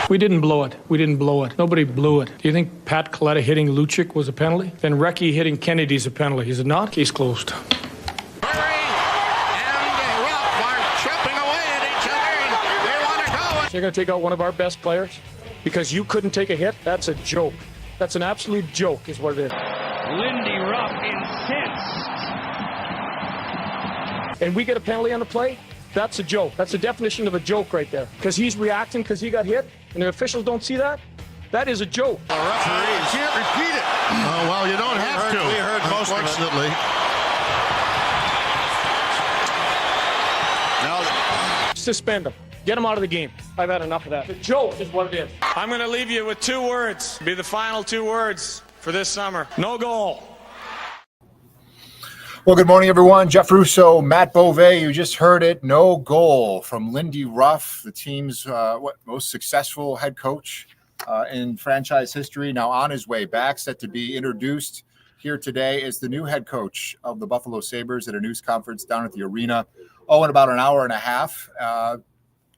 We didn't blow it. Nobody blew it. Do you think Pat Coletta hitting Lucic was a penalty? Then Recchi hitting Kennedy's a penalty. Is it not? Case closed. Murray and Ruff are chipping away at each other. They want to go. You're going to take out one of our best players because you couldn't take a hit? That's a joke. That's an absolute joke is what it is. Lindy Ruff incensed. And we get a penalty on the play? That's a joke. That's the definition of a joke right there. Because he's reacting because he got hit, and the officials don't see that? That is a joke. The referees can't repeat it. Oh, well, you don't have to. We heard most of it. Unfortunately. Now, Suspend him. Get him out of the game. I've had enough of that. The joke is what it is. I'm going to leave you with 2 words. Be the final 2 words for this summer. No goal. Well, good morning, everyone. Jeff Russo, Matt Bove. You just heard it. No goal from Lindy Ruff, the team's most successful head coach in franchise history. Now on his way back, set to be introduced here today as the new head coach of the Buffalo Sabres at a news conference down at the arena. In about an hour and a half.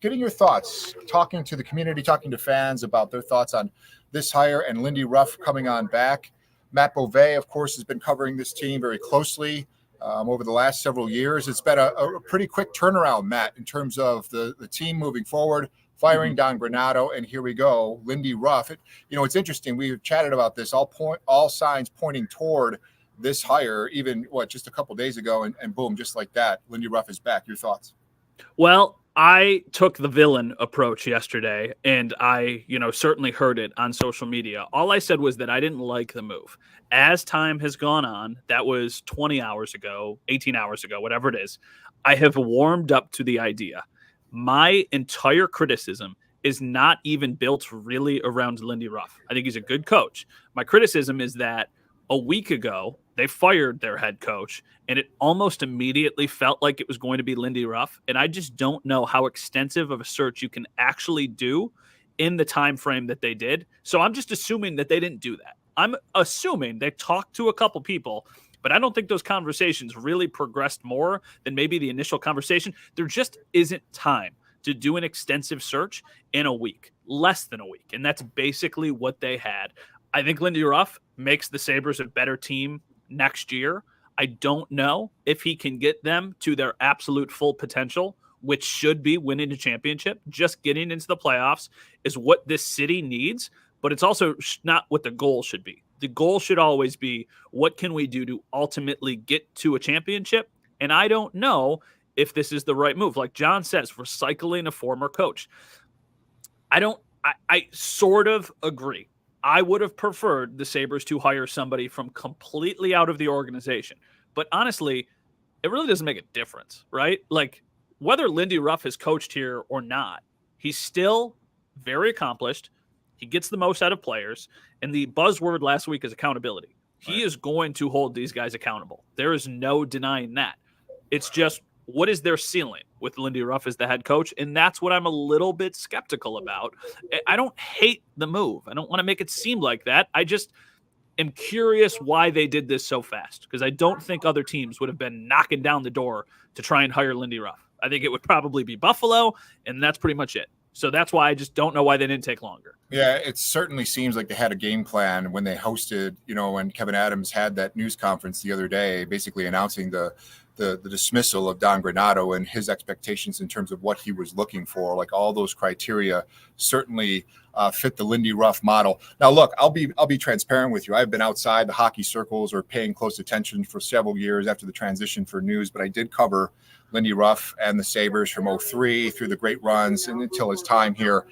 Getting your thoughts, talking to the community, talking to fans about their thoughts on this hire and Lindy Ruff coming on back. Matt Bove, of course, has been covering this team very closely over the last several years. It's been a pretty quick turnaround, Matt, in terms of the team moving forward, firing Don Granato, and here we go, Lindy Ruff. It's interesting. We've chatted about this. All signs pointing toward this hire, even just a couple days ago, and boom, just like that, Lindy Ruff is back. Your thoughts? Well, I took the villain approach yesterday, and I, certainly heard it on social media. All I said was that I didn't like the move. As time has gone on, that was 20 hours ago, 18 hours ago, whatever it is, I have warmed up to the idea. My entire criticism is not even built really around Lindy Ruff. I think he's a good coach. My criticism is that a week ago, they fired their head coach, and it almost immediately felt like it was going to be Lindy Ruff. And I just don't know how extensive of a search you can actually do in the time frame that they did. So I'm just assuming that they didn't do that. I'm assuming they talked to a couple people, but I don't think those conversations really progressed more than maybe the initial conversation. There just isn't time to do an extensive search in a week, less than a week. And that's basically what they had. I think Lindy Ruff makes the Sabres a better team next year. I don't know if he can get them to their absolute full potential, which should be winning a championship. Just getting into the playoffs is what this city needs, but it's also not what the goal should be. The goal should always be, what can we do to ultimately get to a championship? And I don't know if this is the right move. Like John says, recycling a former coach. I sort of agree. I would have preferred the Sabres to hire somebody from completely out of the organization. But honestly, it really doesn't make a difference, right? Like, whether Lindy Ruff has coached here or not, he's still very accomplished. He gets the most out of players. And the buzzword last week is accountability. He is going to hold these guys accountable. There is no denying that. It's just, what is their ceiling with Lindy Ruff as the head coach? And that's what I'm a little bit skeptical about. I don't hate the move. I don't want to make it seem like that. I just am curious why they did this so fast, because I don't think other teams would have been knocking down the door to try and hire Lindy Ruff. I think it would probably be Buffalo, and that's pretty much it. So that's why I just don't know why they didn't take longer. Yeah, it certainly seems like they had a game plan when they hosted, when Kevin Adams had that news conference the other day, basically announcing the dismissal of Don Granato and his expectations in terms of what he was looking for. Like, all those criteria certainly fit the Lindy Ruff model. Now, look, I'll be transparent with you. I've been outside the hockey circles or paying close attention for several years after the transition for news, but I did cover Lindy Ruff and the Sabres from 2003 through the great runs and until his time here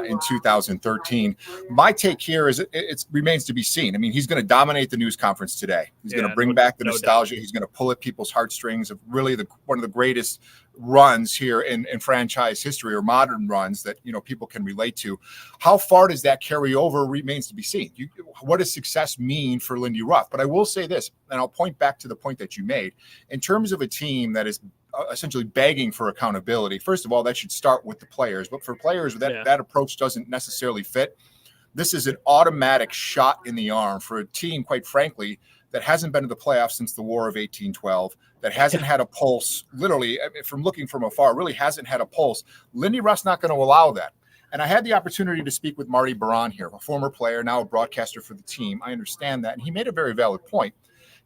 in 2013. My take here is it remains to be seen. I mean, he's going to dominate the news conference today. He's going to bring back the nostalgia. He's going to pull at people's heartstrings of really one of the greatest runs here in franchise history, or modern runs that people can relate to. How far does that carry over remains to be seen. What does success mean for Lindy Ruff? But I will say this, and I'll point back to the point that you made in terms of a team that is essentially begging for accountability. First of all, that should start with the players. But for players, that approach doesn't necessarily fit. This is an automatic shot in the arm for a team, quite frankly, that hasn't been to the playoffs since the War of 1812, that hasn't had a pulse, literally, from looking from afar, really hasn't had a pulse. Lindy Ruff's not going to allow that. And I had the opportunity to speak with Marty Baron here, a former player, now a broadcaster for the team. I understand that. And he made a very valid point.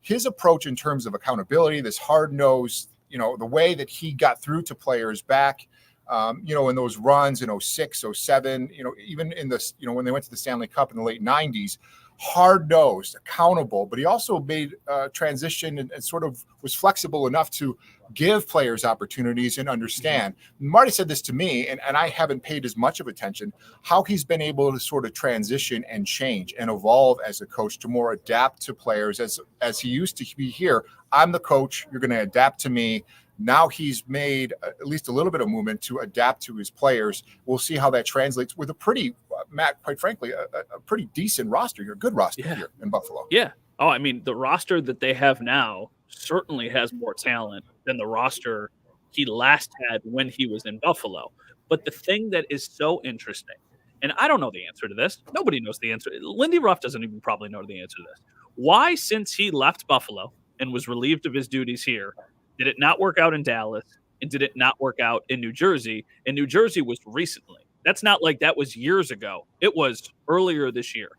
His approach in terms of accountability, this hard-nosed, the way that he got through to players back, in those runs in 06, 07, even in this, when they went to the Stanley Cup in the late 90s, hard-nosed, accountable, but he also made a transition and sort of was flexible enough to give players opportunities and understand. Marty said this to me, and I haven't paid as much of attention, how he's been able to sort of transition and change and evolve as a coach to more adapt to players as he used to be here. I'm the coach, you're going to adapt to me. Now he's made at least a little bit of movement to adapt to his players. We'll see how that translates with a pretty, Matt, quite frankly, a pretty decent roster here, good roster here in Buffalo. Yeah. Oh, I mean, the roster that they have now certainly has more talent than the roster he last had when he was in Buffalo. But the thing that is so interesting, and I don't know the answer to this. Nobody knows the answer. Lindy Ruff doesn't even probably know the answer to this. Why, since he left Buffalo and was relieved of his duties here, did it not work out in Dallas, and did it not work out in New Jersey? And New Jersey was recently. That's not like that was years ago. It was earlier this year.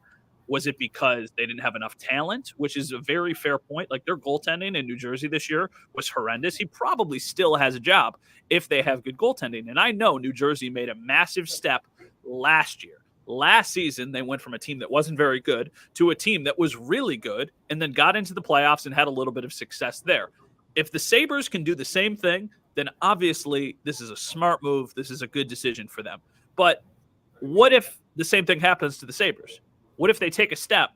Was it because they didn't have enough talent, which is a very fair point? Like their goaltending in New Jersey this year was horrendous. He probably still has a job if they have good goaltending. And I know New Jersey made a massive step last year. Last season, they went from a team that wasn't very good to a team that was really good and then got into the playoffs and had a little bit of success there. If the Sabres can do the same thing, then obviously this is a smart move. This is a good decision for them. But what if the same thing happens to the Sabres? What if they take a step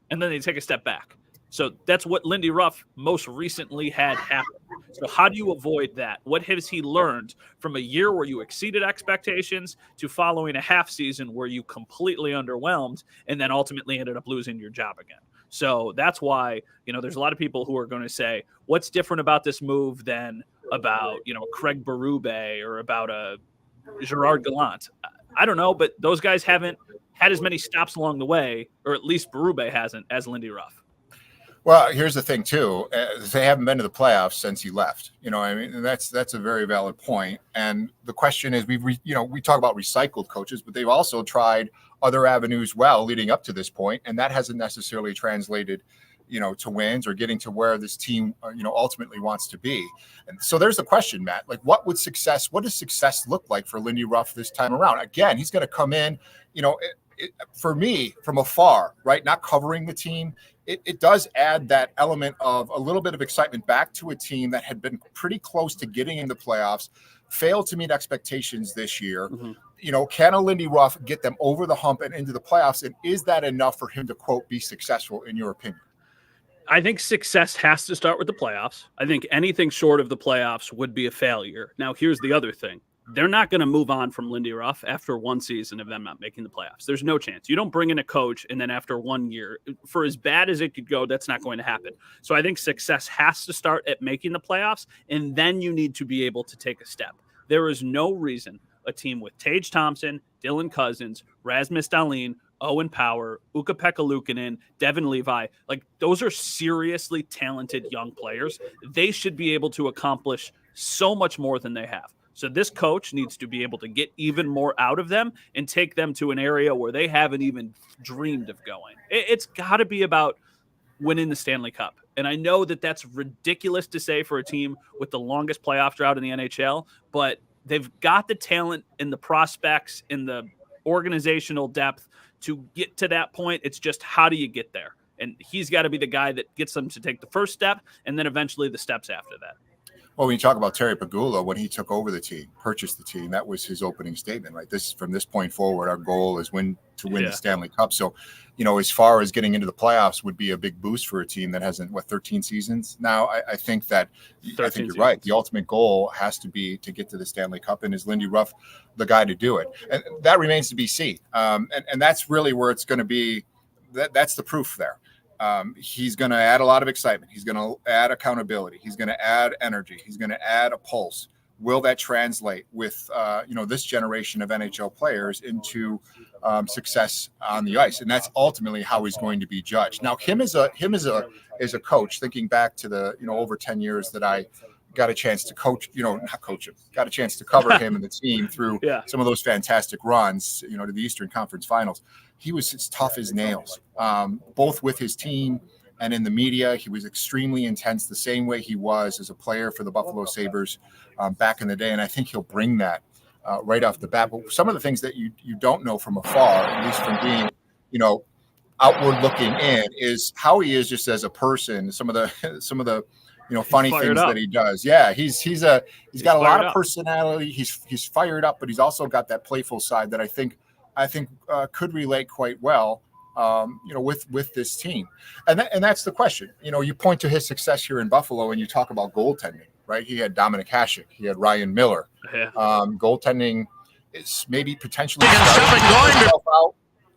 and then they take a step back? So that's what Lindy Ruff most recently had happen. So how do you avoid that? What has he learned from a year where you exceeded expectations to following a half season where you completely underwhelmed and then ultimately ended up losing your job again? So that's why, there's a lot of people who are going to say, what's different about this move than about, Craig Berube or about a Gerard Gallant? I don't know, but those guys haven't had as many stops along the way, or at least Berube hasn't, as Lindy Ruff. Well, here's the thing too. They haven't been to the playoffs since he left. That's a very valid point. And the question is, we talk about recycled coaches, but they've also tried other avenues leading up to this point, and that hasn't necessarily translated, to wins or getting to where this team, ultimately wants to be. And so there's the question, Matt. Like, what does success look like for Lindy Ruff this time around? Again, he's going to come in, for me, from afar, right? Not covering the team. It does add that element of a little bit of excitement back to a team that had been pretty close to getting in the playoffs, failed to meet expectations this year. Mm-hmm. Can a Lindy Ruff get them over the hump and into the playoffs? And is that enough for him to, quote, be successful, in your opinion? I think success has to start with the playoffs. I think anything short of the playoffs would be a failure. Now, here's the other thing. They're not going to move on from Lindy Ruff after one season of them not making the playoffs. There's no chance. You don't bring in a coach and then after 1 year, for as bad as it could go, that's not going to happen. So I think success has to start at making the playoffs, and then you need to be able to take a step. There is no reason a team with Tage Thompson, Dylan Cousins, Rasmus Dahlin, Owen Power, Ukko-Pekka Luukkonen, Devin Levi, like those are seriously talented young players. They should be able to accomplish so much more than they have. So this coach needs to be able to get even more out of them and take them to an area where they haven't even dreamed of going. It's got to be about winning the Stanley Cup. And I know that that's ridiculous to say for a team with the longest playoff drought in the NHL, but they've got the talent and the prospects and the organizational depth to get to that point. It's just, how do you get there? And he's got to be the guy that gets them to take the first step and then eventually the steps after that. Well, when you talk about Terry Pegula, when he took over the team, purchased the team, that was his opening statement, right? From this point forward, our goal is to win the Stanley Cup. So, as far as getting into the playoffs would be a big boost for a team that hasn't, 13 seasons now. I think you're right. The ultimate goal has to be to get to the Stanley Cup, and is Lindy Ruff the guy to do it? And that remains to be seen. And that's really where it's going to be. That's the proof there. He's going to add a lot of excitement. He's going to add accountability. He's going to add energy. He's going to add a pulse. Will that translate with this generation of NHL players into success on the ice? And that's ultimately how he's going to be judged. Now, him as a coach, thinking back to the over 10 years that I got a chance to coach, not coach him, got a chance to cover him and the team through some of those fantastic runs, to the Eastern Conference Finals. He was as tough as nails, both with his team and in the media. He was extremely intense, the same way he was as a player for the Buffalo Sabres back in the day. And I think he'll bring that right off the bat. But some of the things that you don't know from afar, at least from being, outward looking in, is how he is just as a person. Some of the funny things that he does. Yeah, he's got a lot of personality. He's fired up, but he's also got that playful side that I think could relate quite well, with this team. And that's the question. You point to his success here in Buffalo and you talk about goaltending, right? He had Dominic Hasek, he had Ryan Miller. Goaltending is maybe potentially starting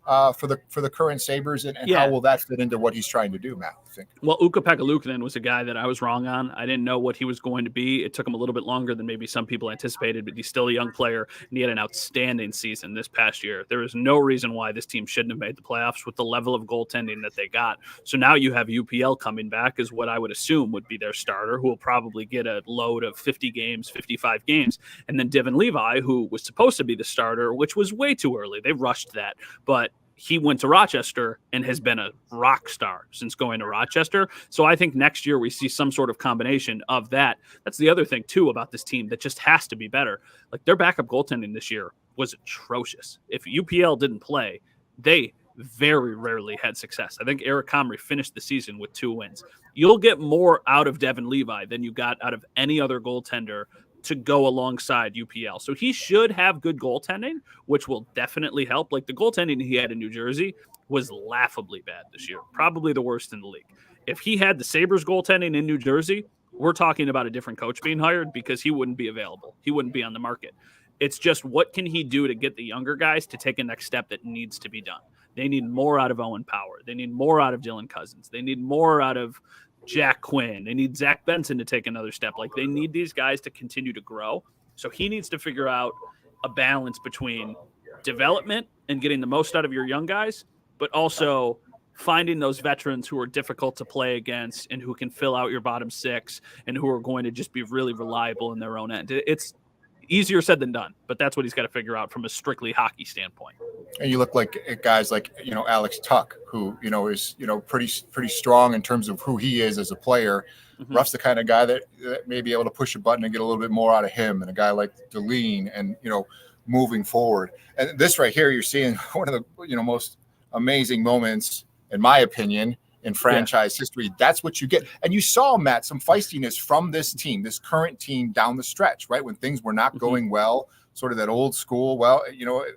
out for the current Sabres, and how will that fit into what he's trying to do, Matt? I think. Well, Ukko-Pekka Luukkonen was a guy that I was wrong on. I didn't know what he was going to be. It took him a little bit longer than maybe some people anticipated, but he's still a young player, and he had an outstanding season this past year. There is no reason why this team shouldn't have made the playoffs with the level of goaltending that they got. So now you have UPL coming back as what I would assume would be their starter, who will probably get a load of 50 games, 55 games, and then Devin Levi, who was supposed to be the starter, which was way too early. They rushed that, but he went to Rochester and has been a rock star since going to Rochester. So I think next year we see some sort of combination of that. That's the other thing, too, about this team that just has to be better. Like, their backup goaltending this year was atrocious. If UPL didn't play, they very rarely had success. I think Eric Comrie finished the season with 2 wins. You'll get more out of Devin Levi than you got out of any other goaltender to go alongside UPL. So he should have good goaltending, which will definitely help. Like, the goaltending he had in New Jersey was laughably bad this year, probably the worst in the league. If he had the Sabres goaltending in New Jersey, we're talking about a different coach being hired, because he wouldn't be available. He wouldn't be on the market. It's just, what can he do to get the younger guys to take a next step that needs to be done? They need more out of Owen Power. They need more out of Dylan Cousins. They need more out of Jack Quinn. They need Zach Benson to take another step. Like, they need these guys to continue to grow. So he needs to figure out a balance between development and getting the most out of your young guys, but also finding those veterans who are difficult to play against and who can fill out your bottom 6 and who are going to just be really reliable in their own end. It's easier said than done, but that's what he's got to figure out from a strictly hockey standpoint. And you look like at guys like, Alex Tuck, who, is, pretty strong in terms of who he is as a player. Mm-hmm. Ruff's the kind of guy that may be able to push a button and get a little bit more out of him, and a guy like Deline, and, moving forward. And this right here, you're seeing one of the, most amazing moments, in my opinion, in franchise history. That's what you get. And you saw, Matt, some feistiness from this team, this current team, down the stretch, right? When things were not going well, sort of that old school,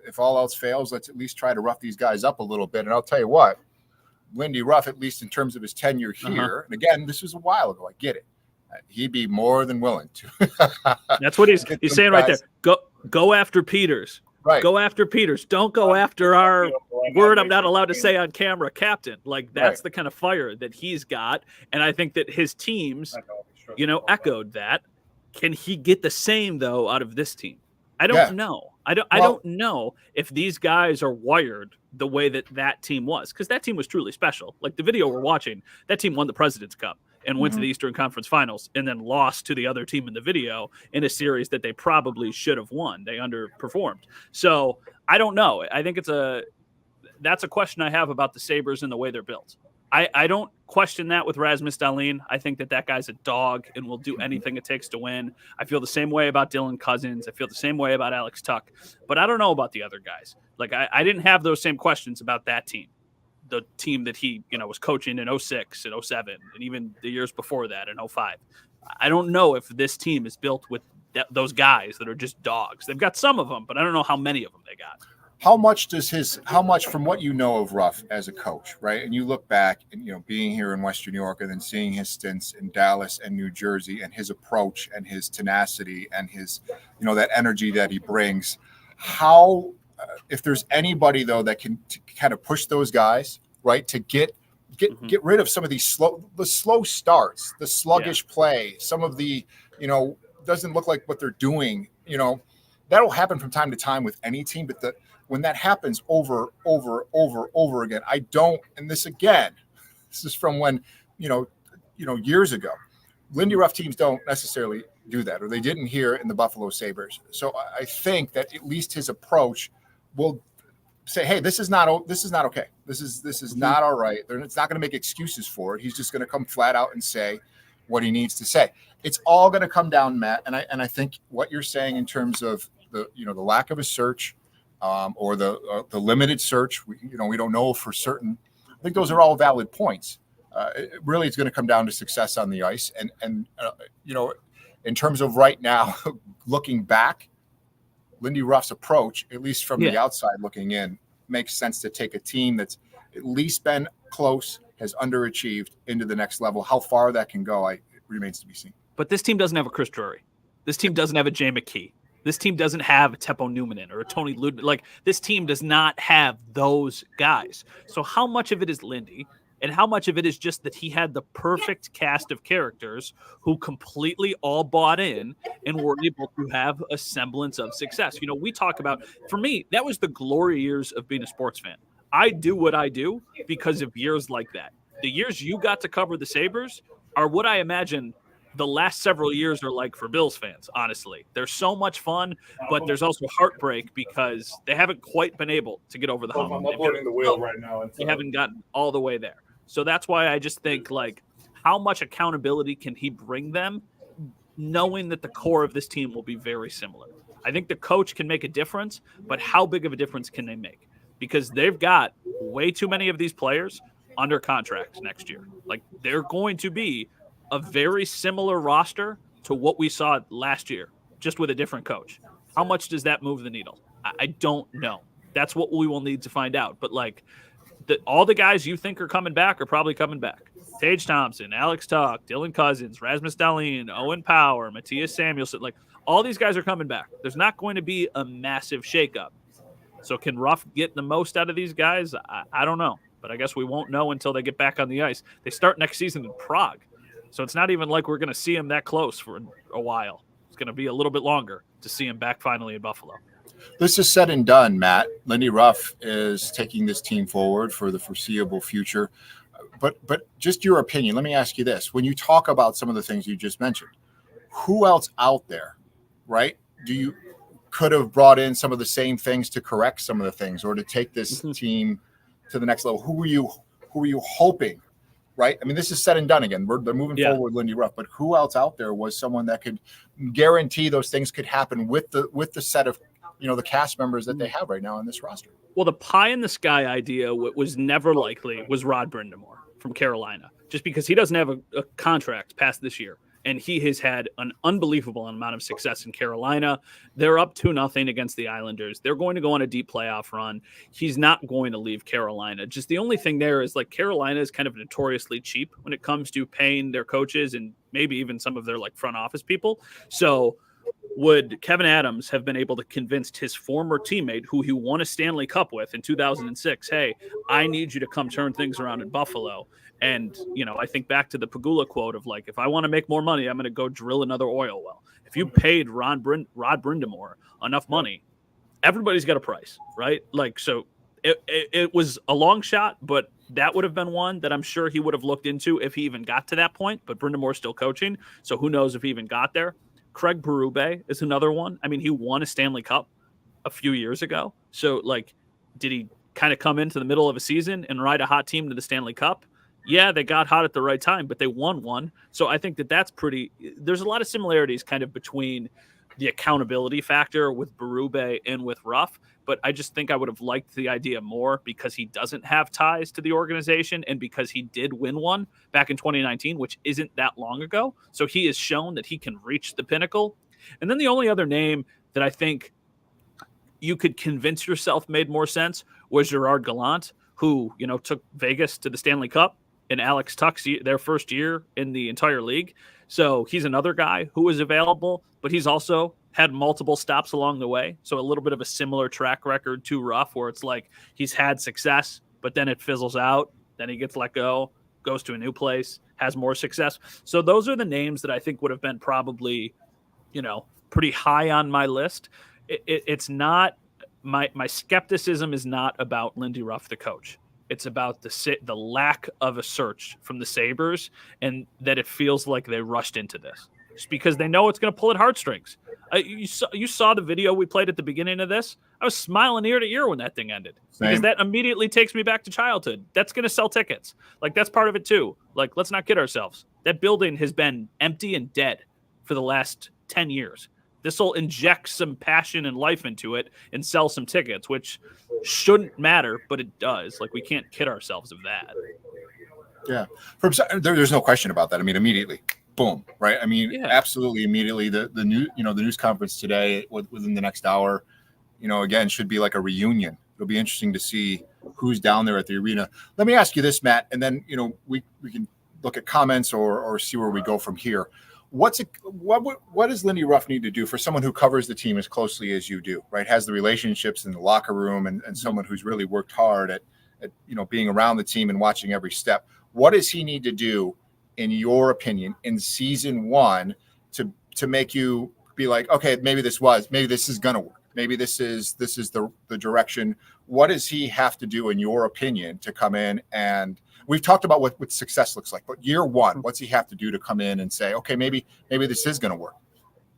if all else fails, let's at least try to rough these guys up a little bit. And I'll tell you what, Lindy Ruff, at least in terms of his tenure here, and again, this was a while ago, I get it, he'd be more than willing to. That's what he's saying right there. Go after Peters. Right. Go after Peters. Don't go after our word I'm not allowed to say on camera, captain. Like, that's the kind of fire that he's got. And I think that his teams, echoed that. Can he get the same, though, out of this team? I don't know. I don't know if these guys are wired the way that team was, because that team was truly special. Like, the video we're watching, that team won the President's Cup and went to the Eastern Conference Finals, and then lost to the other team in the video in a series that they probably should have won. They underperformed. So I don't know. I think that's a question I have about the Sabres and the way they're built. I don't question that with Rasmus Dahlin. I think that guy's a dog and will do anything it takes to win. I feel the same way about Dylan Cousins. I feel the same way about Alex Tuck. But I don't know about the other guys. Like, I didn't have those same questions about that team. The team that he, was coaching in 06 and 07, and even the years before that in 05. I don't know if this team is built with those guys that are just dogs. They've got some of them, but I don't know how many of them they got. How much from what you know of Ruff as a coach, right? And you look back and, being here in Western New York and then seeing his stints in Dallas and New Jersey, and his approach and his tenacity and his, that energy that he brings, how, if there's anybody though that can kind of push those guys, right, to get get rid of some of these slow starts, the sluggish play, some of the, doesn't look like what they're doing. That'll happen from time to time with any team, but when that happens over again, I don't. And this is from when, years ago, Lindy Ruff teams don't necessarily do that, or they didn't here in the Buffalo Sabres. So I think that at least his approach will say, hey, this is not okay. This is not all right. It's not going to make excuses for it. He's just going to come flat out and say what he needs to say. It's all going to come down, Matt. And I think what you're saying in terms of the lack of a search, or the limited search, we don't know for certain. I think those are all valid points. Really, it's going to come down to success on the ice. And in terms of right now, looking back, Lindy Ruff's approach, at least from the outside looking in, makes sense to take a team that's at least been close, has underachieved, into the next level. How far that can go, it remains to be seen. But this team doesn't have a Chris Drury. This team doesn't have a Jay McKee. This team doesn't have a Teppo Numminen or a Tony Ludman. Like, this team does not have those guys. So how much of it is Lindy, and how much of it is just that he had the perfect cast of characters who completely all bought in and were able to have a semblance of success? We talk about, for me, that was the glory years of being a sports fan. I do what I do because of years like that. The years you got to cover the Sabres are what I imagine the last several years are like for Bills fans, honestly. They're so much fun, but there's also heartbreak because they haven't quite been able to get over the hump. I'm uploading the wheel right now. They haven't gotten all the way there. So that's why I just think, how much accountability can he bring them, knowing that the core of this team will be very similar? I think the coach can make a difference, but how big of a difference can they make? Because they've got way too many of these players under contract next year. They're going to be a very similar roster to what we saw last year, just with a different coach. How much does that move the needle? I don't know. That's what we will need to find out. But all the guys you think are coming back are probably coming back. Tage Thompson, Alex Tuck, Dylan Cousins, Rasmus Dahlin, Owen Power, Matthias Samuelson, all these guys are coming back. There's not going to be a massive shakeup. So can Ruff get the most out of these guys? I don't know. But I guess we won't know until they get back on the ice. They start next season in Prague. So it's not even like we're going to see him that close for a while. It's going to be a little bit longer to see him back finally in Buffalo. This is said and done, Matt. Lindy Ruff is taking this team forward for the foreseeable future. But just your opinion, let me ask you this. When you talk about some of the things you just mentioned, who else out there, right, could have brought in some of the same things to correct some of the things or to take this team to the next level? Who were you hoping? Right. I mean, this is said and done again. They're moving forward with Lindy Ruff, but who else out there was someone that could guarantee those things could happen with the set of, the cast members that they have right now on this roster? Well, the pie in the sky idea was never likely was Rod Brind'Amour from Carolina, just because he doesn't have a contract past this year. And he has had an unbelievable amount of success in Carolina. They're up 2-0 against the Islanders. They're going to go on a deep playoff run. He's not going to leave Carolina. Just the only thing there is Carolina is kind of notoriously cheap when it comes to paying their coaches and maybe even some of their front office people. So would Kevin Adams have been able to convince his former teammate who he won a Stanley Cup with in 2006, hey, I need you to come turn things around in Buffalo? And, I think back to the Pagula quote of if I want to make more money, I'm going to go drill another oil well. If you paid Rod Brind'Amour enough money, everybody's got a price, right? So it was a long shot, but that would have been one that I'm sure he would have looked into if he even got to that point. But Brind'Amour's still coaching, so who knows if he even got there. Craig Berube is another one. I mean, he won a Stanley Cup a few years ago. So, did he kind of come into the middle of a season and ride a hot team to the Stanley Cup? Yeah, they got hot at the right time, but they won one. So I think that's pretty – there's a lot of similarities kind of between the accountability factor with Berube and with Ruff, but I just think I would have liked the idea more because he doesn't have ties to the organization and because he did win one back in 2019, which isn't that long ago. So he has shown that he can reach the pinnacle. And then the only other name that I think you could convince yourself made more sense was Gerard Gallant, who, took Vegas to the Stanley Cup. And Alex Tuck's their first year in the entire league. So he's another guy who is available, but he's also had multiple stops along the way. So a little bit of a similar track record to Ruff, where it's he's had success, but then it fizzles out. Then he gets let go, goes to a new place, has more success. So those are the names that I think would have been probably, pretty high on my list. It's not my skepticism is not about Lindy Ruff, the coach. It's about the lack of a search from the Sabres, and that it feels like they rushed into this just because they know it's going to pull at heartstrings. You saw the video we played at the beginning of this. I was smiling ear to ear when that thing ended. Same. Because that immediately takes me back to childhood. That's going to sell tickets. Like, that's part of it too. Like, let's not kid ourselves. That building has been empty and dead for the last 10 years. This will inject some passion and life into it and sell some tickets, which shouldn't matter, but it does. Like, we can't kid ourselves of that. Yeah. There's no question about that. I mean, immediately, boom, right? I mean, Yeah. Absolutely immediately. The news conference today within the next hour, again, should be like a reunion. It'll be interesting to see who's down there at the arena. Let me ask you this, Matt, and then, we can look at comments or see where we go from here. What does Lindy Ruff need to do for someone who covers the team as closely as you do, right? Has the relationships in the locker room and someone who's really worked hard at being around the team and watching every step. What does he need to do, in your opinion, in season one to make you be like, okay, maybe this is going to work. Maybe this is the direction. What does he have to do, in your opinion, to come in? And we've talked about what success looks like, but year one, what's he have to do to come in and say, okay, maybe this is going to work?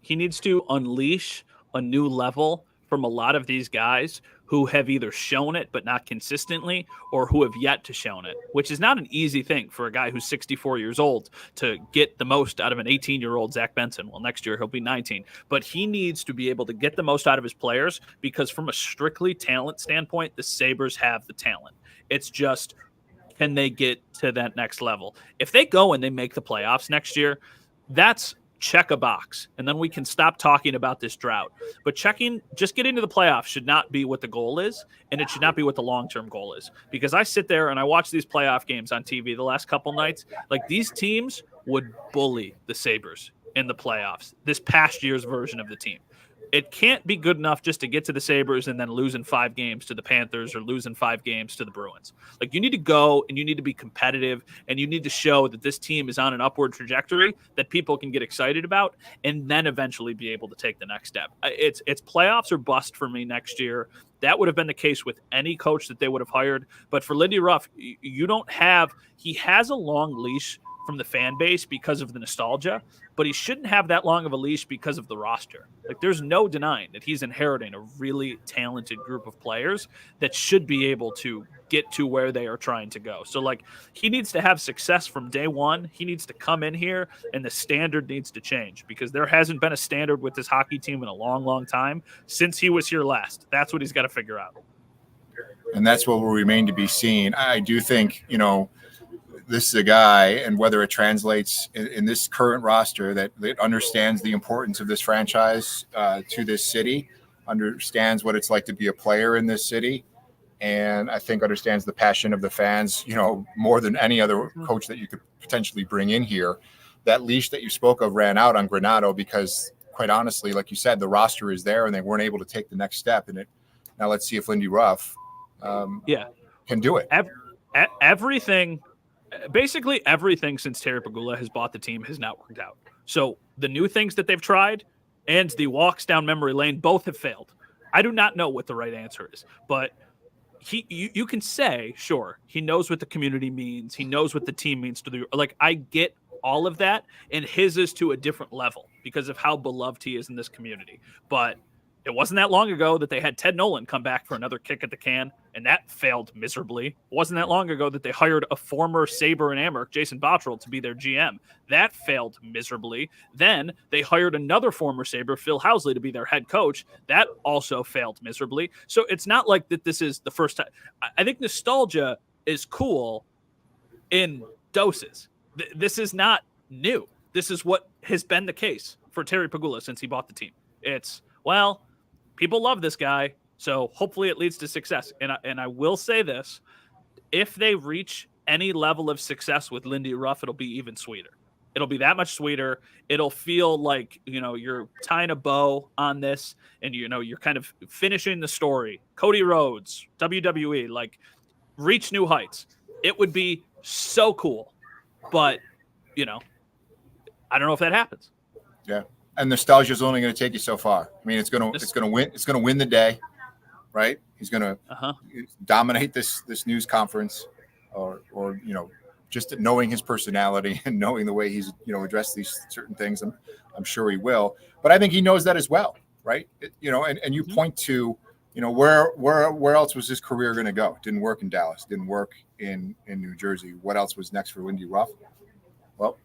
He needs to unleash a new level from a lot of these guys who have either shown it but not consistently, or who have yet to shown it, which is not an easy thing for a guy who's 64 years old to get the most out of an 18-year-old Zach Benson. Well, next year he'll be 19, but he needs to be able to get the most out of his players, because from a strictly talent standpoint, the Sabres have the talent. It's just, can they get to that next level? If they go and they make the playoffs next year, that's check a box, and then we can stop talking about this drought. But just getting to the playoffs should not be what the goal is, and it should not be what the long-term goal is. Because I sit there and I watch these playoff games on TV the last couple nights. Like, these teams would bully the Sabres in the playoffs, this past year's version of the team. It can't be good enough just to get to the Sabres and then losing 5 games to the Panthers or losing 5 games to the Bruins. Like, you need to go and you need to be competitive, and you need to show that this team is on an upward trajectory that people can get excited about, and then eventually be able to take the next step. It's playoffs or bust for me next year. That would have been the case with any coach that they would have hired. But for Lindy Ruff, he has a long leash from the fan base because of the nostalgia, but he shouldn't have that long of a leash because of the roster. Like, there's no denying that he's inheriting a really talented group of players that should be able to get to where they are trying to go. So, like, he needs to have success from day one. He needs to come in here, and the standard needs to change, because there hasn't been a standard with this hockey team in a long, long time since he was here last. That's what he's got to figure out. And that's what will remain to be seen. I do think, this is a guy, and whether it translates in this current roster, that understands the importance of this franchise to this city, understands what it's like to be a player in this city, and I think understands the passion of the fans, more than any other coach that you could potentially bring in here. That leash that you spoke of ran out on Granato because, quite honestly, like you said, the roster is there and they weren't able to take the next step in it. Now let's see if Lindy Ruff can do it. Basically everything since Terry Pegula has bought the team has not worked out. So the new things that they've tried and the walks down memory lane both have failed. I do not know what the right answer is, but you can say, sure, he knows what the community means. He knows what the team means to the, like, I get all of that, and his is to a different level because of how beloved he is in this community. But it wasn't that long ago that they had Ted Nolan come back for another kick at the can, and that failed miserably. It wasn't that long ago that they hired a former Sabre and Amherst, Jason Bottrell, to be their GM. That failed miserably. Then they hired another former Sabre, Phil Housley, to be their head coach. That also failed miserably. So it's not like that this is the first time. I think nostalgia is cool in doses. This is not new. This is what has been the case for Terry Pegula since he bought the team. It's, well, people love this guy, so hopefully it leads to success. And I will say this, if they reach any level of success with Lindy Ruff, it'll be even sweeter. It'll be that much sweeter. It'll feel like, you're tying a bow on this, and, you're kind of finishing the story. Cody Rhodes, WWE, like, reach new heights. It would be so cool. But, you know, I don't know if that happens. Yeah. And nostalgia is only going to take you so far. I mean, it's going to win the day, right? He's going to dominate this news conference or, you know, just knowing his personality and knowing the way he's, you know, addressed these certain things. I'm sure he will, but I think he knows that as well. Right. You know, and you point to, you know, where else was his career going to go? Didn't work in Dallas, didn't work in New Jersey. What else was next for Lindy Ruff? Well,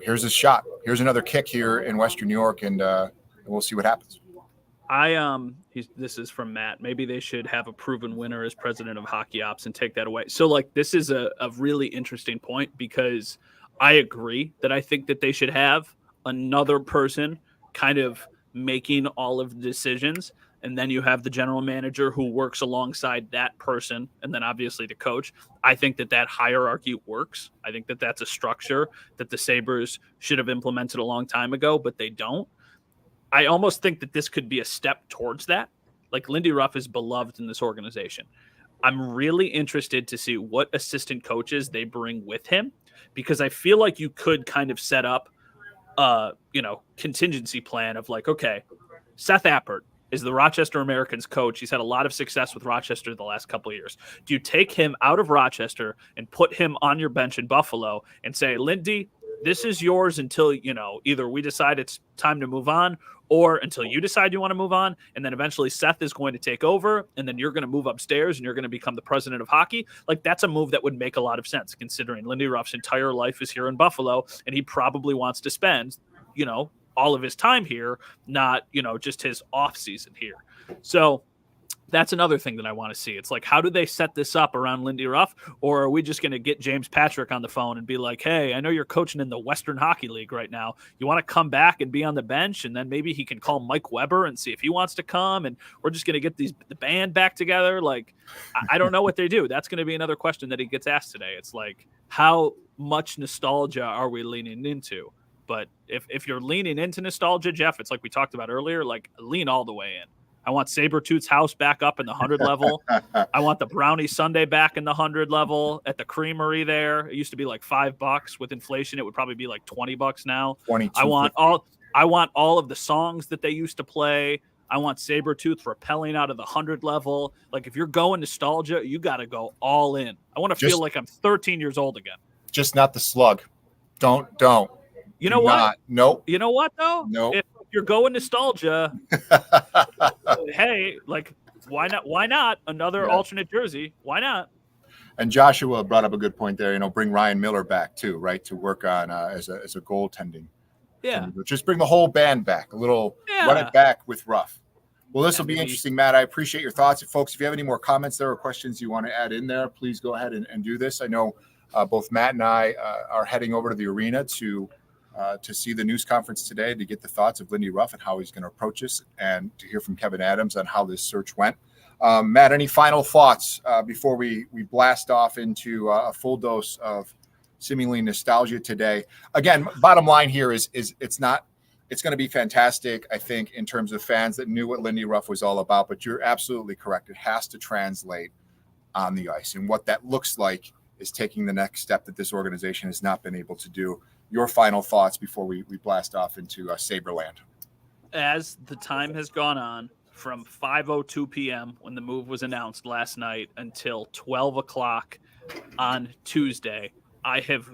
here's his shot. Here's another kick here in Western New York, and we'll see what happens. This is from Matt. Maybe they should have a proven winner as president of hockey ops and take that away. So, like, this is a really interesting point because I agree that I think that they should have another person kind of making all of the decisions. And then you have the general manager who works alongside that person. And then obviously the coach. I think that hierarchy works. I think that that's a structure that the Sabres should have implemented a long time ago, but they don't. I almost think that this could be a step towards that. Like, Lindy Ruff is beloved in this organization. I'm really interested to see what assistant coaches they bring with him, because I feel like you could kind of set up contingency plan of like, okay, Seth Appert is the Rochester Americans coach. He's had a lot of success with Rochester the last couple of years. Do you take him out of Rochester and put him on your bench in Buffalo and say, Lindy, this is yours until, you know, either we decide it's time to move on or until you decide you want to move on. And then eventually Seth is going to take over, and then you're going to move upstairs and you're going to become the president of hockey. Like, that's a move that would make a lot of sense, considering Lindy Ruff's entire life is here in Buffalo, and he probably wants to spend, you know, all of his time here, not, you know, just his off season here. So that's another thing that I want to see. It's like, how do they set this up around Lindy Ruff? Or are we just going to get James Patrick on the phone and be like, hey, I know you're coaching in the Western Hockey League right now. You want to come back and be on the bench? And then maybe he can call Mike Weber and see if he wants to come. And we're just going to get the band back together. Like, I don't know what they do. That's going to be another question that he gets asked today. It's like, how much nostalgia are we leaning into? But if you're leaning into nostalgia, Jeff, it's like we talked about earlier, like, lean all the way in. I want Sabretooth's house back up in the 100 level. I want the Brownie Sunday back in the 100 level at the Creamery there. It used to be like $5. With inflation, it would probably be like $20 now. I want all of the songs that they used to play. I want Sabretooth rappelling out of the 100 level. Like, if you're going nostalgia, you got to go all in. I want to feel like I'm 13 years old again. Just not the slug. Don't. You know what? Nope. You know what, though? Nope. If you're going nostalgia, hey, like, why not? Why not another alternate jersey? Why not? And Joshua brought up a good point there. You know, bring Ryan Miller back too, right? To work on as a goaltending. Yeah. Just bring the whole band back. Run it back with Ruff. Well, this will be interesting, Matt. I appreciate your thoughts. Folks, if you have any more comments there or questions you want to add in there, please go ahead and do this. I know both Matt and I are heading over to the arena to see the news conference today to get the thoughts of Lindy Ruff and how he's going to approach this, and to hear from Kevin Adams on how this search went. Matt, any final thoughts before we blast off into a full dose of seemingly nostalgia today? Again, bottom line here is it's going to be fantastic, I think, in terms of fans that knew what Lindy Ruff was all about, but you're absolutely correct. It has to translate on the ice, and what that looks like is taking the next step that this organization has not been able to do. Your final thoughts before we blast off into Saberland. As the time has gone on, from 5:02 p.m. when the move was announced last night until 12 o'clock on Tuesday, I have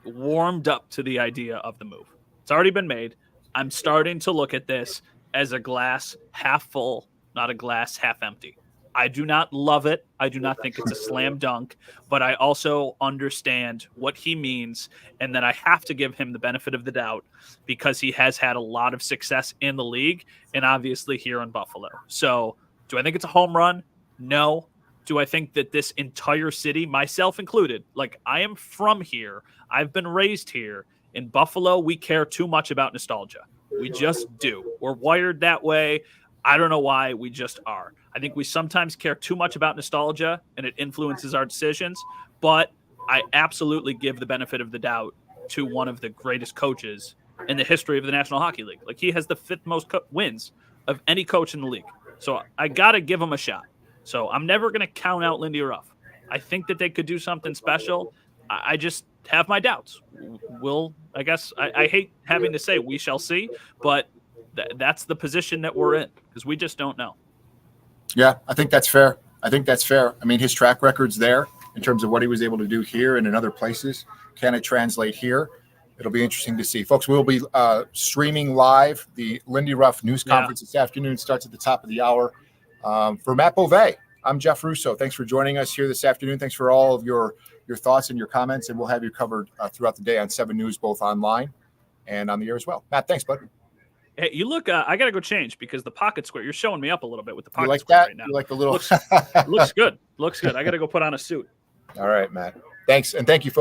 warmed up to the idea of the move. It's already been made. I'm starting to look at this as a glass half full, not a glass half empty. I do not love it. I do not think it's a slam dunk, but I also understand what he means, and that I have to give him the benefit of the doubt because he has had a lot of success in the league and obviously here in Buffalo. So do I think it's a home run? No. Do I think that this entire city, myself included, like, I am from here, I've been raised here. In Buffalo, we care too much about nostalgia. We just do. We're wired that way. I don't know why, we just are. I think we sometimes care too much about nostalgia and it influences our decisions, but I absolutely give the benefit of the doubt to one of the greatest coaches in the history of the National Hockey League. Like, he has the fifth most wins of any coach in the league. So I got to give him a shot. So I'm never going to count out Lindy Ruff. I think that they could do something special. I just have my doubts. I guess I hate having to say we shall see, but that's the position that we're in because we just don't know. Yeah, I think that's fair. I mean, his track record's there in terms of what he was able to do here and in other places. Can it translate here? It'll be interesting to see. Folks, we'll be streaming live. The Lindy Ruff news conference this afternoon starts at the top of the hour. For Matt Bove, I'm Jeff Russo. Thanks for joining us here this afternoon. Thanks for all of your thoughts and your comments, and we'll have you covered throughout the day on 7 News, both online and on the air as well. Matt, thanks, bud. Hey, you look. I gotta go change because the pocket square. You're showing me up a little bit with the pocket You like square that? right now. You like the little? Looks good. Looks good. I gotta go put on a suit. All right, Matt. Thanks, and thank you, folks.